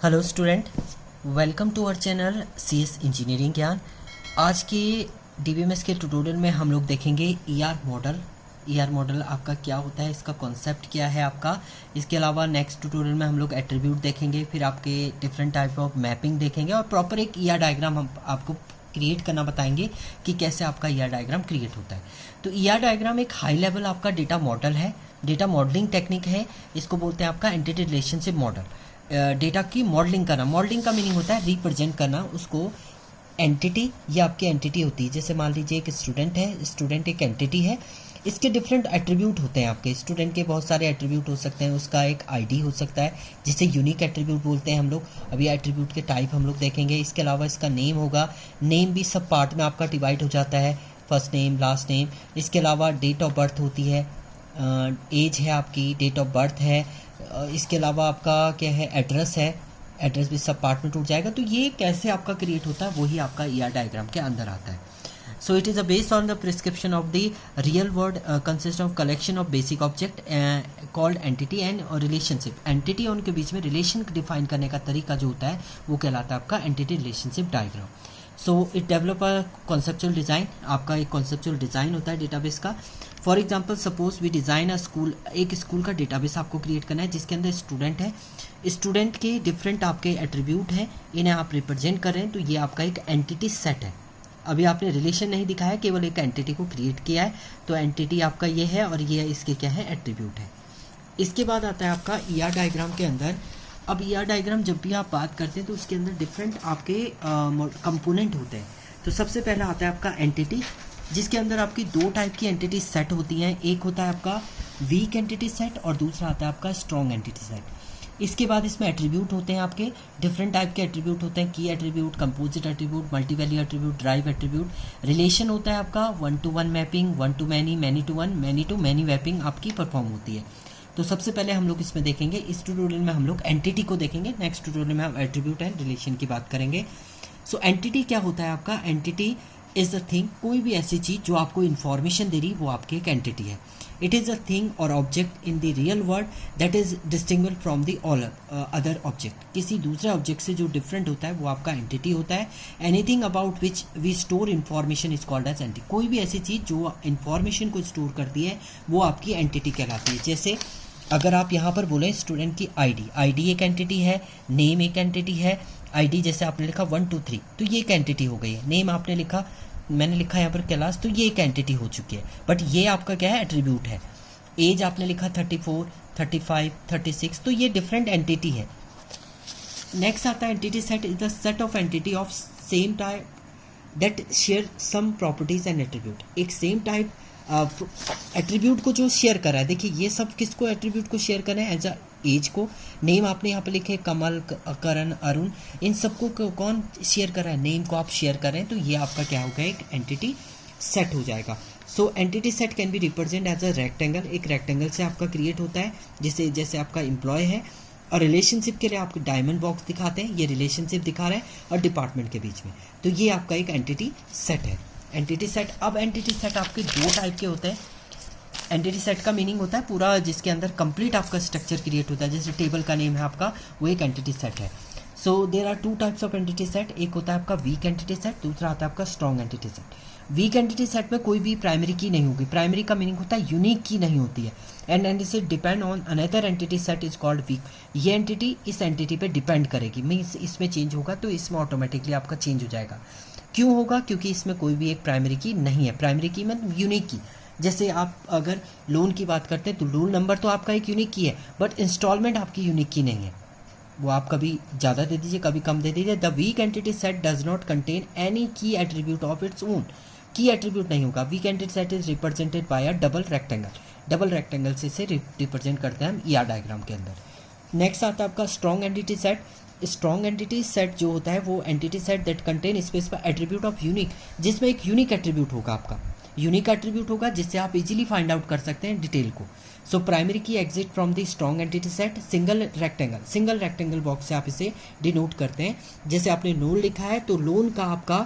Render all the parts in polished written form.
Hello student, welcome to our channel CS engineering Gyan. आज के DBMS के ट्यूटोरियल में हम लोग देखेंगे ईआर मॉडल। ईआर मॉडल आपका क्या होता है, इसका कॉन्सेप्ट क्या है आपका। इसके अलावा नेक्स्ट ट्यूटोरियल में हम लोग एट्रीब्यूट देखेंगे, फिर आपके डिफरेंट टाइप ऑफ मैपिंग देखेंगे और प्रॉपर एक ईआर डायग्राम हम आपको क्रिएट करना बताएंगे कि कैसे आपका ईआर डायग्राम क्रिएट होता है। तो ईआर डायग्राम एक हाई लेवल आपका डेटा मॉडल है, डेटा मॉडलिंग टेक्निक है। इसको बोलते हैं आपका एंटिटी रिलेशनशिप मॉडल। डेटा की मॉडलिंग करना, मॉडलिंग का मीनिंग होता है रिप्रेजेंट करना उसको। एंटिटी, ये आपकी एंटिटी होती है। जैसे मान लीजिए एक स्टूडेंट है, स्टूडेंट एक एंटिटी है, इसके डिफरेंट एट्रीब्यूट होते हैं। आपके स्टूडेंट के बहुत सारे एट्रीब्यूट हो सकते हैं। उसका एक आईडी हो सकता है जिसे यूनिक एट्रीब्यूट बोलते हैं हम लोग। अभी एट्रीब्यूट के टाइप हम लोग देखेंगे। इसके अलावा इसका नेम होगा, नेम भी सब पार्ट में आपका डिवाइड हो जाता है, फर्स्ट नेम लास्ट नेम। इसके अलावा डेट ऑफ बर्थ होती है, एज है आपकी, डेट ऑफ बर्थ है। इसके अलावा आपका क्या है, एड्रेस है, एड्रेस भी सब पार्ट में टूट जाएगा। तो ये कैसे आपका क्रिएट होता है वही आपका ईआर डायग्राम के अंदर आता है। So it is a based on the prescription of the real word consist of collection of basic object called entity and relationship. Entity और उनके बीच में रिलेशन डिफाइन करने का तरीका जो होता है वो कहलाता है आपका entity relationship diagram. So it develop a conceptual design. आपका एक कॉन्सेप्चुअल डिज़ाइन होता है डेटाबेस का। For example suppose we design a school, एक स्कूल का डेटाबेस आपको क्रिएट करना है जिसके अंदर स्टूडेंट है। स्टूडेंट के डिफरेंट आपके एट्रीब्यूट हैं, इन्हें आप रिप्रेजेंट कर रहे हैं। तो ये आपका एक एंटिटी सेट है। अभी आपने रिलेशन नहीं दिखाया, केवल एक एंटिटी को क्रिएट किया है। तो एंटिटी आपका ये है और ये इसके क्या है, एट्रीब्यूट है। इसके बाद आता है आपका ईआर डायग्राम के अंदर। अब ईआर डायग्राम जब भी आप बात करते हैं तो उसके अंदर डिफरेंट आपके कंपोनेंट होते हैं। तो सबसे पहला आता है आपका एंटिटी, जिसके अंदर आपकी दो टाइप की एंटिटी सेट होती हैं। एक होता है आपका वीक एंटिटी सेट और दूसरा आता है आपका स्ट्रॉन्ग एंटिटी सेट। इसके बाद इसमें एट्रीब्यूट होते हैं आपके, डिफरेंट टाइप के एट्रीब्यूट होते हैं। Key attribute, composite attribute, multi value attribute, derived attribute. Relation होता है आपका one to one mapping, one to many, many to one, many to many mapping आपकी परफॉर्म होती है। तो सबसे पहले हम लोग इसमें देखेंगे, इस ट्यूटोरियल में हम लोग एंटिटी को देखेंगे, नेक्स्ट ट्यूटोरियल में हम एट्रीब्यूट एंड रिलेशन की बात करेंगे। सो एंटिटी क्या होता है आपका, एंटिटी इज अ थिंग, कोई भी ऐसी चीज़ जो आपको इन्फॉर्मेशन दे रही वो आपकी एक एंटिटी है। इट इज़ अ थिंग और object in the real world that is distinguish from the all other object. किसी दूसरे ऑब्जेक्ट से जो डिफरेंट होता है वो आपका एंटिटी होता है। Anything about which we store information is called as entity. कोई भी ऐसी चीज़ जो इन्फॉर्मेशन को स्टोर करती है वो आपकी एंटिटी कहलाती है। जैसे अगर आप यहाँ पर बोलें स्टूडेंट की आईडी, आईडी एक एंटिटी है, नेम एक एंटिटी है। आईडी जैसे आपने लिखा 1 2 3 तो ये एक एंटिटी हो गई है। नेम आपने लिखा, मैंने लिखा यहाँ पर कैलाश, तो ये एक एंटिटी हो चुकी है। बट ये आपका क्या है, एट्रीब्यूट है। एज आपने लिखा 34 35 36 तो ये डिफरेंट एंटिटी है। नेक्स्ट आता है entity set is the set of entity of same type that share some properties and attribute. एक सेम टाइप एट्रीब्यूट को जो शेयर कर रहा है। देखिए ये सब किसको एट्रीब्यूट को शेयर कर रहे हैं, एज अ एज को। नेम आपने यहाँ पे लिखे कमल, करण, अरुण, इन सबको कौन शेयर कर रहा है, नेम को आप शेयर कर रहे हैं। तो ये आपका क्या होगा, एक एंटिटी सेट हो जाएगा। So entity set can be represent as a rectangle. एक रेक्टेंगल से आपका क्रिएट होता है, जैसे आपका एम्प्लॉय है। और रिलेशनशिप के लिए आपको डायमंड बॉक्स दिखाते हैं, ये रिलेशनशिप दिखा रहे हैं और डिपार्टमेंट के बीच में। तो ये आपका एक एंटिटी सेट है, एंटिटी सेट। अब एंटिटी सेट आपके दो टाइप के होते हैं। एंटिटी सेट का मीनिंग होता है पूरा जिसके अंदर कंप्लीट आपका स्ट्रक्चर क्रिएट होता है। जैसे टेबल का नेम है आपका, वो एक एंटिटी सेट है। So there are two types of entity set. एक होता है आपका वीक एंटिटी सेट, दूसरा आता है आपका strong entity set. Weak entity set में कोई भी प्राइमरी की नहीं होगी। प्राइमरी का मीनिंग होता है यूनिक की नहीं होती है। And entity depend on another entity set is called weak. ये एंटिटी इस एंटिटी पे डिपेंड करेगी। मीन्स इसमें चेंज होगा तो इसमें ऑटोमेटिकली आपका चेंज हो जाएगा। क्यों होगा, क्योंकि इसमें कोई भी एक प्राइमरी की नहीं है। प्राइमरी की मतलब यूनिक की। जैसे आप अगर लोन की बात करते हैं तो लोन नंबर तो आपका एक यूनिक की है, बट इंस्टॉलमेंट आपकी यूनिक की नहीं है। वो आप कभी ज़्यादा दे दीजिए, कभी कम दे दीजिए। The weak entity set does not contain any की एट्रीब्यूट ऑफ इट्स ओन। की एट्रीब्यूट नहीं होगा। Weak entity set is represented by a double rectangle. Double rectangle से इसे रिप्रेजेंट करते हैं हम ईआर डायग्राम के अंदर। नेक्स्ट आता है आपका strong entity set. Strong entity set जो होता है वो entity set that contain specified attribute of unique, जिसमें एक यूनिक एट्रीब्यूट होगा आपका। यूनिक एट्रीब्यूट होगा जिससे आप इजीली फाइंड आउट कर सकते हैं डिटेल को। सो प्राइमरी की exit from the strong entity set single rectangle box से आप इसे डिनोट करते हैं। जैसे आपने लोन लिखा है तो लोन का आपका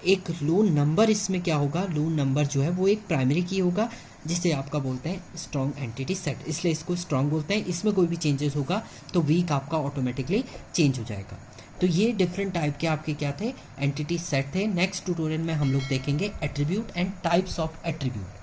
एक लोन नंबर इसमें क्या होगा, लोन नंबर जो है वो एक प्राइमरी की होगा जिसे आपका बोलते हैं स्ट्रॉन्ग एंटिटी सेट, इसलिए इसको स्ट्रॉन्ग बोलते हैं। इसमें कोई भी चेंजेस होगा तो वीक आपका ऑटोमेटिकली चेंज हो जाएगा। तो ये डिफरेंट टाइप के आपके क्या थे, एंटिटी सेट थे। नेक्स्ट ट्यूटोरियल में हम लोग देखेंगे attribute and types of attribute.